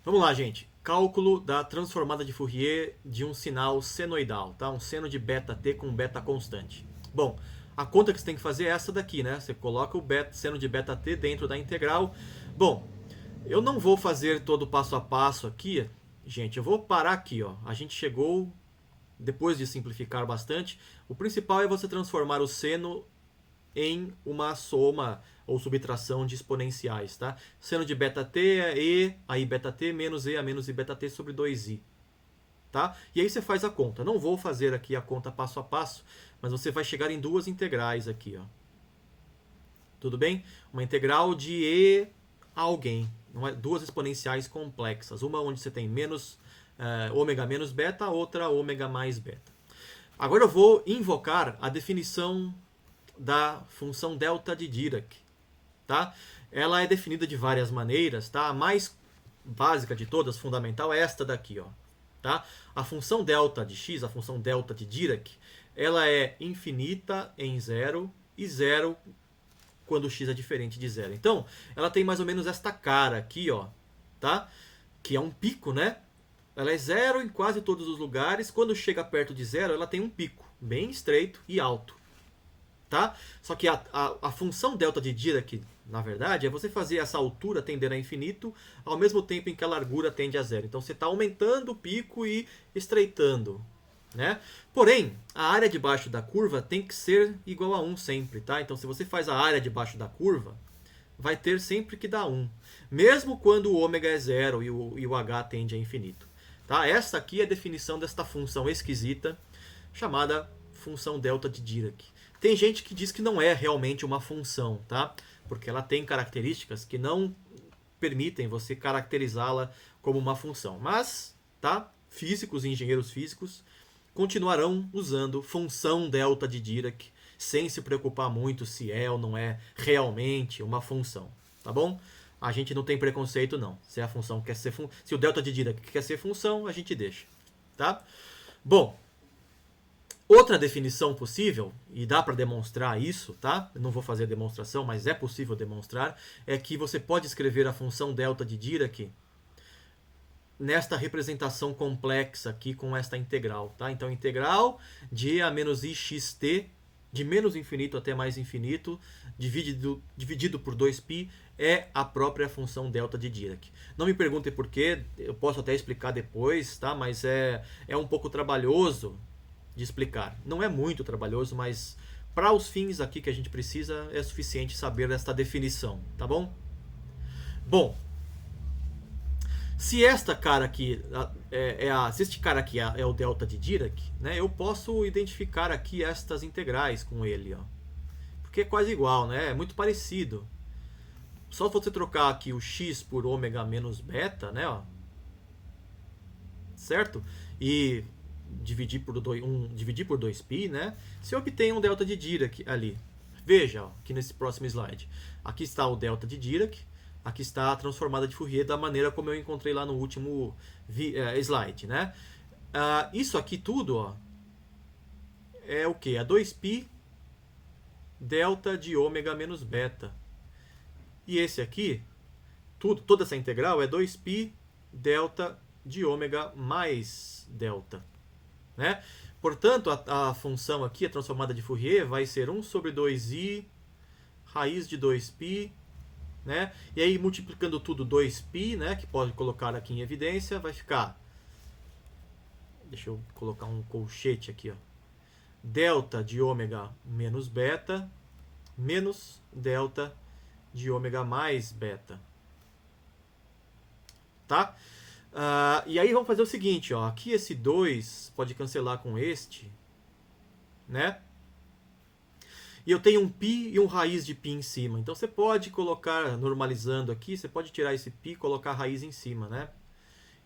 Vamos lá, gente. Cálculo da transformada de Fourier de um sinal senoidal, tá? Um seno de beta t com beta constante. Bom, a conta que você tem que fazer é essa daqui, né? Você coloca o seno de beta t dentro da integral. Bom, eu não vou fazer todo o passo a passo aqui, gente. Eu vou parar aqui, ó. A gente chegou, depois de simplificar bastante, o principal é você transformar o seno em uma soma ou subtração de exponenciais, tá? Seno de beta t é e, aí beta t menos e a menos i beta t sobre 2i, tá? E aí você faz a conta. Não vou fazer aqui a conta passo a passo, mas você vai chegar em duas integrais aqui, ó. Tudo bem? Uma integral de e a alguém, duas exponenciais complexas, uma onde você tem menos ômega menos beta, outra ômega mais beta. Agora eu vou invocar a definição da função delta de Dirac, tá? Ela é definida de várias maneiras, tá? A mais básica de todas, fundamental, é esta daqui, ó, tá? A função delta de x, a função delta de Dirac, ela é infinita em zero e zero quando x é diferente de zero. Então, ela tem mais ou menos esta cara aqui, ó, tá? Que é um pico, né? Ela é zero em quase todos os lugares. Quando chega perto de zero, ela tem um pico bem estreito e alto. Tá? Só que a função delta de Dirac, na verdade, é você fazer essa altura tender a infinito ao mesmo tempo em que a largura tende a zero. Então você está aumentando o pico e estreitando. Né? Porém, a área debaixo da curva tem que ser igual a 1 sempre. Tá? Então se você faz a área debaixo da curva, vai ter sempre que dar 1. Mesmo quando o ômega é zero e o h tende a infinito. Tá? Essa aqui é a definição desta função esquisita chamada função delta de Dirac. Tem gente que diz que não é realmente uma função, tá? Porque ela tem características que não permitem você caracterizá-la como uma função. Mas, tá? Físicos e engenheiros físicos continuarão usando função delta de Dirac sem se preocupar muito se é ou não é realmente uma função, tá bom? A gente não tem preconceito não. Se a função quer ser se o delta de Dirac quer ser função, a gente deixa, tá? Bom, outra definição possível, e dá para demonstrar isso, tá? Eu não vou fazer a demonstração, mas é possível demonstrar, é que você pode escrever a função delta de Dirac nesta representação complexa aqui com esta integral, tá? Então, integral de e a menos i xt, de menos infinito até mais infinito, dividido por 2π, é a própria função delta de Dirac. Não me perguntem por quê, eu posso até explicar depois, tá? Mas é um pouco trabalhoso de explicar. Não é muito trabalhoso, mas para os fins aqui que a gente precisa é suficiente saber esta definição, tá bom? Bom, se esta cara aqui se este cara aqui é o delta de Dirac, né, eu posso identificar aqui estas integrais com ele, ó, porque é quase igual, né? É muito parecido. Só você trocar aqui o x por ômega menos beta, né, ó, certo? E dividir por 2π, né? Você obtém um delta de Dirac ali. Veja, ó, aqui nesse próximo slide. Aqui está o delta de Dirac, aqui está a transformada de Fourier da maneira como eu encontrei lá no último slide, né? Isso aqui tudo, ó, é o que? É 2π delta de ômega menos beta. E esse aqui, toda essa integral é 2π delta de ômega mais delta. Né? Portanto, a função aqui, a transformada de Fourier, vai ser 1 sobre 2i raiz de 2π, né? E aí multiplicando tudo 2π, né, que pode colocar aqui em evidência, vai ficar, deixa eu colocar um colchete aqui, ó, delta de ômega menos beta menos delta de ômega mais beta, tá? E aí vamos fazer o seguinte, ó, aqui esse 2 pode cancelar com este, né? E eu tenho um π e um raiz de π em cima. Então você pode colocar, normalizando aqui, você pode tirar esse π e colocar a raiz em cima, né?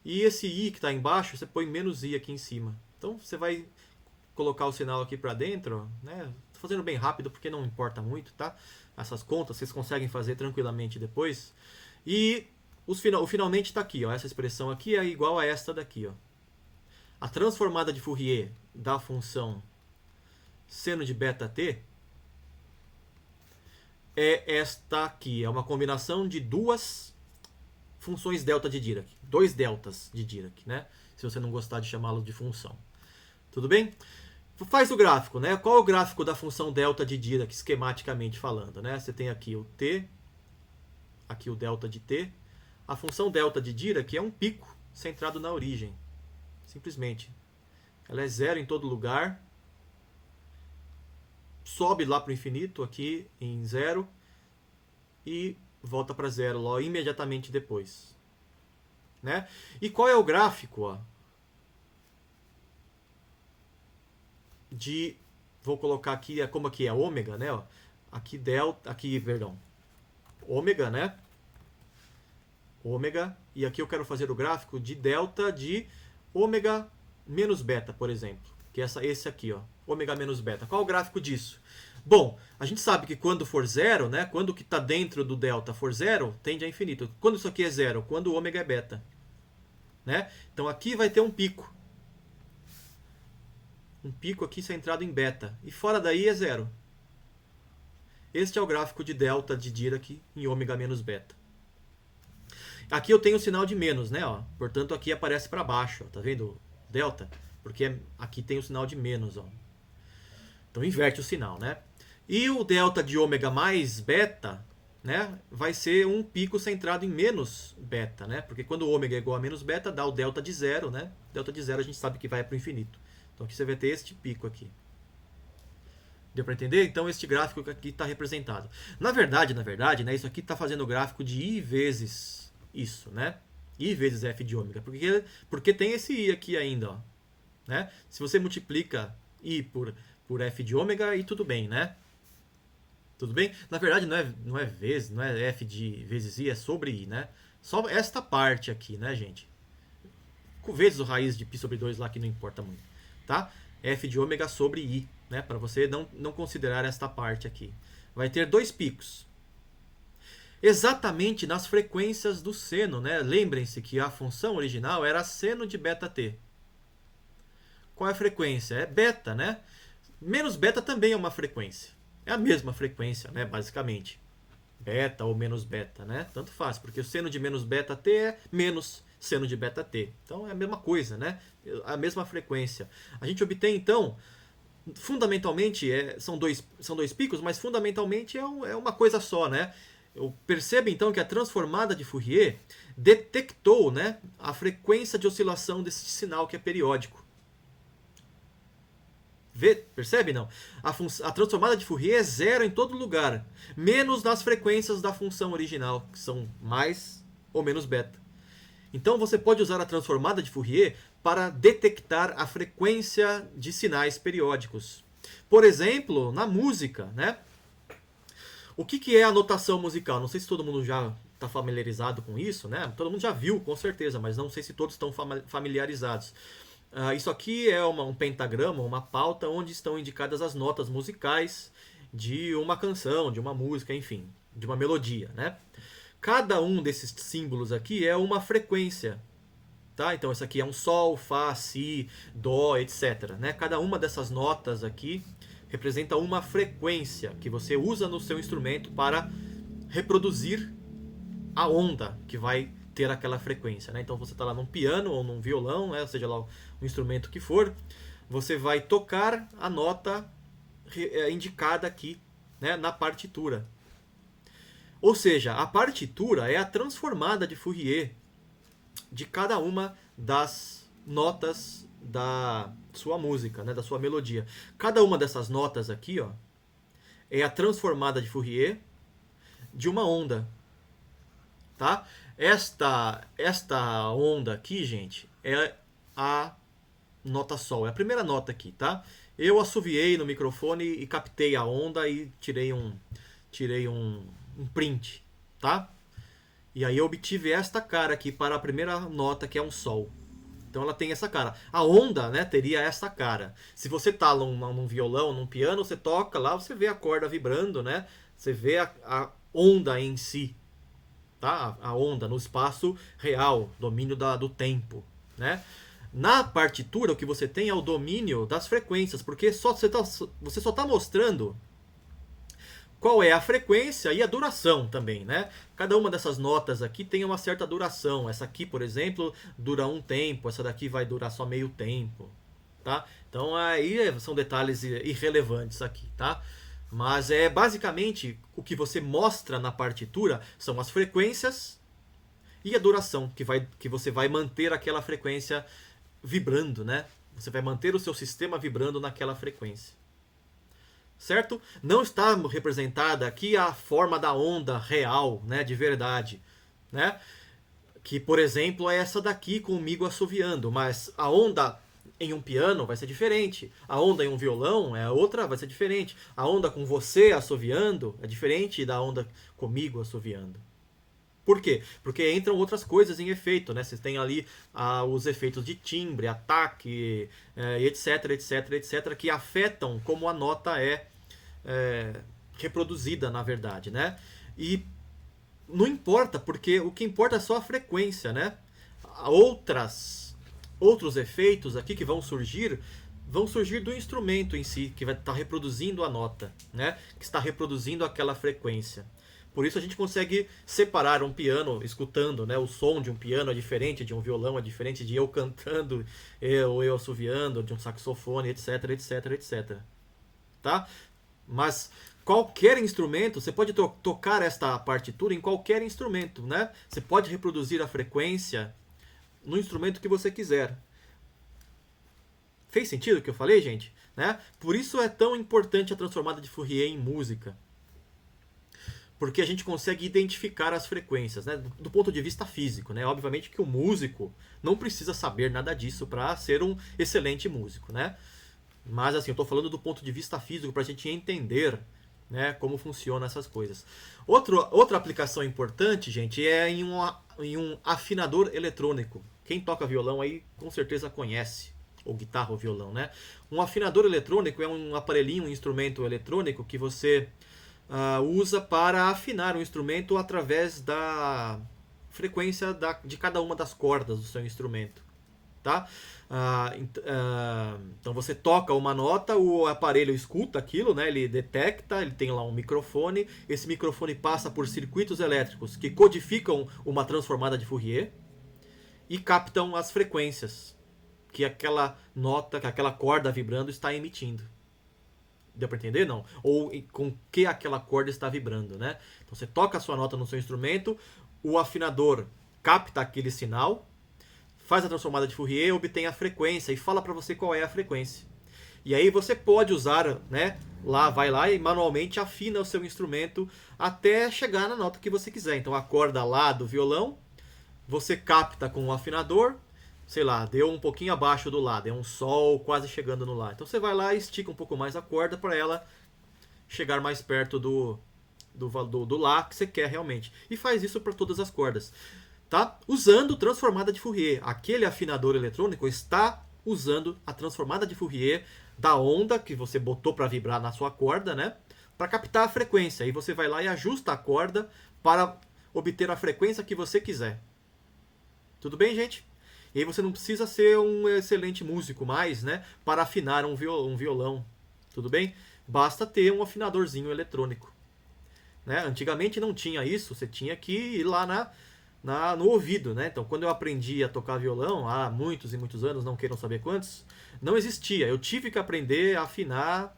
E esse i que está embaixo, você põe menos i aqui em cima. Então você vai colocar o sinal aqui para dentro, né? Estou fazendo bem rápido porque não importa muito, tá? Essas contas vocês conseguem fazer tranquilamente depois. E o finalmente está aqui, ó. Essa expressão aqui é igual a esta daqui, ó. A transformada de Fourier da função seno de beta t é esta aqui. É uma combinação de duas funções delta de Dirac. 2 deltas de Dirac, né? Se você não gostar de chamá-lo de função. Tudo bem? Faz o gráfico, né? Qual é o gráfico da função delta de Dirac, esquematicamente falando, né? Você tem aqui o t, aqui o delta de t. A função delta de Dirac é um pico centrado na origem. Simplesmente. Ela é zero em todo lugar. Sobe lá para o infinito, aqui em zero. E volta para zero logo imediatamente depois. Né? E qual é o gráfico? Ó, de, vou colocar aqui, como aqui é ômega, né? Ó, aqui delta, aqui, perdão, ômega, né? Ômega, e aqui eu quero fazer o gráfico de delta de ômega menos beta, por exemplo. Que é esse aqui, ó, ômega menos beta. Qual é o gráfico disso? Bom, a gente sabe que quando for zero, né? Quando o que está dentro do delta for zero, tende a infinito. Quando isso aqui é zero? Quando o ômega é beta. Né? Então aqui vai ter um pico. Um pico aqui centrado em beta. E fora daí é zero. Este é o gráfico de delta de Dirac em ômega menos beta. Aqui eu tenho o sinal de menos, né? Ó. Portanto, aqui aparece para baixo. Ó. Tá vendo? Delta. Porque aqui tem o sinal de menos. Ó. Então inverte o sinal, né? E o delta de ômega mais beta, né, vai ser um pico centrado em menos beta, né? Porque quando o ômega é igual a menos beta, dá o delta de zero, né? Delta de zero a gente sabe que vai para o infinito. Então aqui você vai ter este pico aqui. Deu para entender? Então este gráfico aqui está representado. Na verdade, né, isso aqui está fazendo o gráfico de I vezes isso, né? I vezes f de ômega. Porque tem esse I aqui ainda, ó. Né? Se você multiplica I por f de ômega, e tudo bem, né? Tudo bem? Na verdade, não é vezes, não é f de vezes I, é sobre I, né? Só esta parte aqui, né, gente? Com vezes o raiz de π sobre 2 lá, que não importa muito, tá? F de ômega sobre I, né? Para você não considerar esta parte aqui. Vai ter 2 picos. Exatamente nas frequências do seno, né? Lembrem-se que a função original era seno de beta t. Qual é a frequência? É beta, né? Menos beta também é uma frequência. É a mesma frequência, né, basicamente. Beta ou menos beta, né? Tanto faz, porque o seno de menos beta t é menos seno de beta t. Então é a mesma coisa, né? A mesma frequência. A gente obtém, então, fundamentalmente, são dois picos, mas fundamentalmente é uma coisa só, né? Percebe, então, que a transformada de Fourier detectou, né, a frequência de oscilação desse sinal que é periódico. Percebe, não? A transformada de Fourier é zero em todo lugar, menos nas frequências da função original, que são mais ou menos beta. Então você pode usar a transformada de Fourier para detectar a frequência de sinais periódicos. Por exemplo, na música, né? O que é a notação musical? Não sei se todo mundo já está familiarizado com isso, né? Todo mundo já viu, com certeza, mas não sei se todos estão familiarizados. Isso aqui é um pentagrama, uma pauta onde estão indicadas as notas musicais de uma canção, de uma música, enfim, de uma melodia, né? Cada um desses símbolos aqui é uma frequência, tá? Então, isso aqui é um sol, fá, si, dó, etc, né? Cada uma dessas notas aqui representa uma frequência que você usa no seu instrumento para reproduzir a onda que vai ter aquela frequência, né? Então você está lá num piano ou num violão, né? Seja lá o instrumento que for, você vai tocar a nota indicada aqui, né? Na partitura. Ou seja, a partitura é a transformada de Fourier de cada uma das notas da sua música, né? Da sua melodia. Cada uma dessas notas aqui, ó, é a transformada de Fourier de uma onda, tá? Esta onda aqui, gente, é a nota sol. É a primeira nota aqui, tá? Eu assoviei no microfone e captei a onda e tirei um print, tá? E aí eu obtive esta cara aqui para a primeira nota, que é um sol. Então ela tem essa cara. A onda, né, teria essa cara. Se você tá num violão, num piano, você toca lá, você vê a corda vibrando, né? Você vê a onda em si. Tá? A onda no espaço real, domínio do tempo, né? Na partitura, o que você tem é o domínio das frequências, porque você só está mostrando qual é a frequência e a duração também, né? Cada uma dessas notas aqui tem uma certa duração. Essa aqui, por exemplo, dura um tempo, essa daqui vai durar só meio tempo, tá? Então aí são detalhes irrelevantes aqui, tá? Mas é basicamente o que você mostra na partitura são as frequências e a duração que você vai manter aquela frequência vibrando, né? Você vai manter o seu sistema vibrando naquela frequência. Certo? Não está representada aqui a forma da onda real, né, de verdade, né? Que, por exemplo, é essa daqui comigo assoviando, mas a onda em um piano vai ser diferente, a onda em um violão é outra, vai ser diferente, a onda com você assoviando é diferente da onda comigo assoviando. Por quê? Porque entram outras coisas em efeito, né? Vocês têm ali os efeitos de timbre, ataque, etc, etc, etc, que afetam como a nota é reproduzida, na verdade, né? E não importa, porque o que importa é só a frequência, né? Outros efeitos aqui que vão surgir do instrumento em si, que vai estar reproduzindo a nota, né? Que está reproduzindo aquela frequência. Por isso a gente consegue separar um piano, escutando, né? O som de um piano é diferente de um violão, é diferente de eu cantando, ou eu assoviando, de um saxofone, etc, etc, etc. Tá? Mas qualquer instrumento, você pode tocar esta partitura em qualquer instrumento, né? Você pode reproduzir a frequência no instrumento que você quiser. Fez sentido o que eu falei, gente? Né? Por isso é tão importante a transformada de Fourier em música. Porque a gente consegue identificar as frequências, né? Do ponto de vista físico, né? Obviamente que o músico não precisa saber nada disso para ser um excelente músico, né? Mas assim, eu estou falando do ponto de vista físico para a gente entender, né, como funcionam essas coisas. Outra aplicação importante, gente, é em um afinador eletrônico. Quem toca violão aí com certeza conhece, ou guitarra ou violão, né? Um afinador eletrônico é um aparelhinho, um instrumento eletrônico que você usa para afinar o instrumento através da frequência de cada uma das cordas do seu instrumento. Tá? Então você toca uma nota, o aparelho escuta aquilo, né? Ele detecta, ele tem lá um microfone, esse microfone passa por circuitos elétricos que codificam uma transformada de Fourier e captam as frequências que aquela nota, que aquela corda vibrando está emitindo. Deu para entender? Não. Ou com que aquela corda está vibrando, né? Então você toca a sua nota no seu instrumento, o afinador capta aquele sinal, faz a transformada de Fourier, obtém a frequência e fala para você qual é a frequência. E aí você pode usar, né? Vai lá e manualmente afina o seu instrumento até chegar na nota que você quiser. Então a corda lá do violão, você capta com o afinador, sei lá, deu um pouquinho abaixo do lá, deu um sol quase chegando no lá. Então você vai lá e estica um pouco mais a corda para ela chegar mais perto do lá que você quer realmente. E faz isso para todas as cordas. Tá? Usando transformada de Fourier. Aquele afinador eletrônico está usando a transformada de Fourier da onda que você botou para vibrar na sua corda, né? Para captar a frequência. Aí você vai lá e ajusta a corda para obter a frequência que você quiser. Tudo bem, gente? E aí você não precisa ser um excelente músico mais, né? Para afinar um violão. Tudo bem? Basta ter um afinadorzinho eletrônico. Né? Antigamente não tinha isso. Você tinha que ir lá no ouvido, né? Então, quando eu aprendi a tocar violão, há muitos e muitos anos, não queiram saber quantos, não existia. Eu tive que aprender a afinar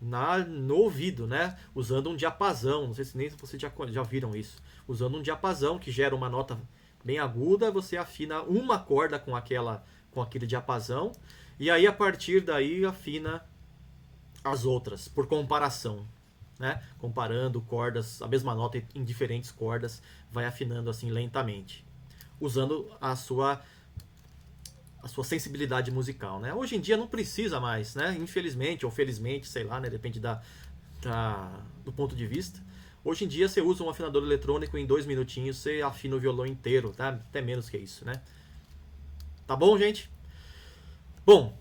no ouvido, né? Usando um diapasão. Não sei se nem vocês já viram isso. Usando um diapasão que gera uma nota bem aguda, você afina uma corda com aquele diapasão e aí a partir daí afina as outras, por comparação. Né? Comparando cordas, a mesma nota em diferentes cordas, vai afinando assim lentamente, usando a sua sensibilidade musical, né? Hoje em dia não precisa mais, né? Infelizmente ou felizmente, sei lá, né? Depende do ponto de vista. Hoje em dia você usa um afinador eletrônico, em 2 minutinhos você afina o violão inteiro, tá? Até menos que isso, né? Tá bom, gente? Bom,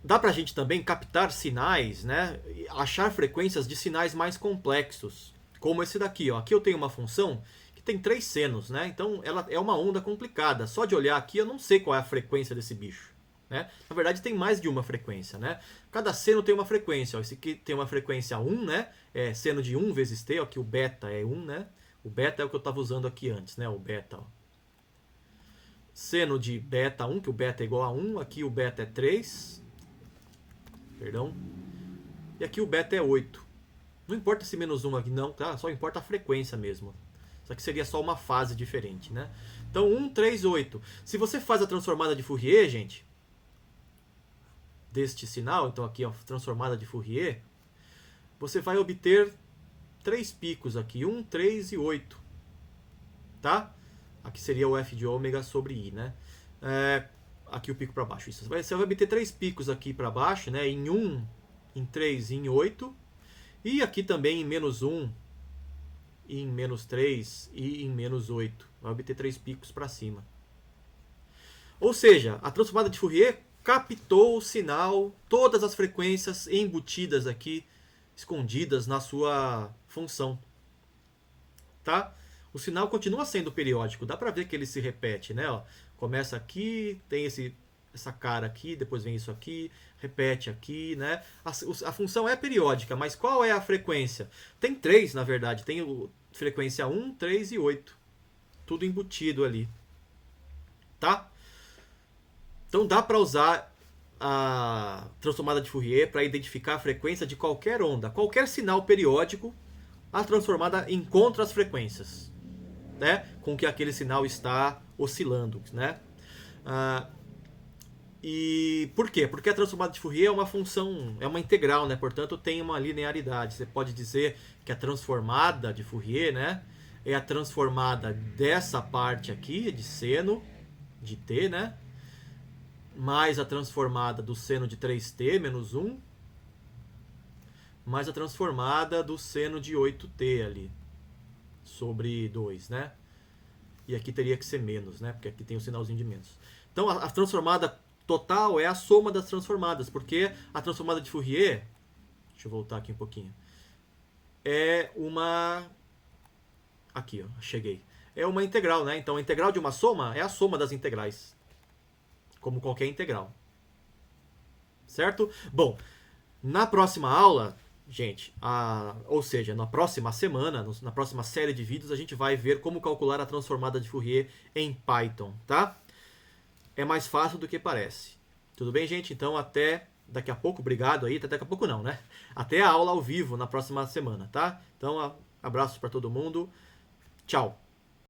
dá pra gente também captar sinais, né? Achar frequências de sinais mais complexos, como esse daqui, ó. Aqui eu tenho uma função que tem 3 senos, né? Então ela é uma onda complicada. Só de olhar aqui eu não sei qual é a frequência desse bicho, né? Na verdade tem mais de uma frequência, né? Cada seno tem uma frequência, ó. Esse aqui tem uma frequência 1, né? É seno de 1 vezes t, ó, que o beta é 1, né? O beta é o que eu estava usando aqui antes, né? O beta, ó. Seno de beta 1, que o beta é igual a 1, aqui o beta é 3, perdão, e aqui o beta é 8. Não importa se menos 1 aqui não, tá? Só importa a frequência mesmo. Isso aqui seria só uma fase diferente, né? Então 1, 3, 8. Se você faz a transformada de Fourier, gente, deste sinal, então aqui ó, transformada de Fourier, você vai obter 3 picos aqui, 1, 3 e 8, tá? Aqui seria o f de ômega sobre i, né? Aqui o pico para baixo. Isso. Você vai obter 3 picos aqui para baixo, né? Em 1, em 3 e em 8. E aqui também em menos 1, em menos 3 e em menos 8. Vai obter 3 picos para cima. Ou seja, a transformada de Fourier captou o sinal, todas as frequências embutidas aqui, escondidas na sua função. Tá? O sinal continua sendo periódico, dá para ver que ele se repete, né? Ó, começa aqui, tem essa cara aqui, depois vem isso aqui, repete aqui, né? A função é periódica, mas qual é a frequência? Tem 3, na verdade, tem frequência 1, 3 e 8. Tudo embutido ali. Tá? Então dá para usar a transformada de Fourier para identificar a frequência de qualquer onda. Qualquer sinal periódico, a transformada encontra as frequências, né, com que aquele sinal está oscilando, né? E por quê? Porque a transformada de Fourier é uma função, é uma integral, né? Portanto, tem uma linearidade. Você pode dizer que a transformada de Fourier, né, é a transformada dessa parte aqui, de seno de t, né, mais a transformada do seno de 3t menos 1, mais a transformada do seno de 8t ali, sobre 2, né? E aqui teria que ser menos, né? Porque aqui tem o sinalzinho de menos. Então, a transformada total é a soma das transformadas, porque a transformada de Fourier, deixa eu voltar aqui um pouquinho, é uma... Aqui, ó, cheguei. É uma integral, né? Então, a integral de uma soma é a soma das integrais, como qualquer integral. Certo? Bom, na próxima aula, gente, ou seja, na próxima semana, na próxima série de vídeos, a gente vai ver como calcular a transformada de Fourier em Python, tá? É mais fácil do que parece. Tudo bem, gente? Então, até daqui a pouco. Obrigado aí. Até daqui a pouco não, né? Até a aula ao vivo na próxima semana, tá? Então, abraços para todo mundo. Tchau.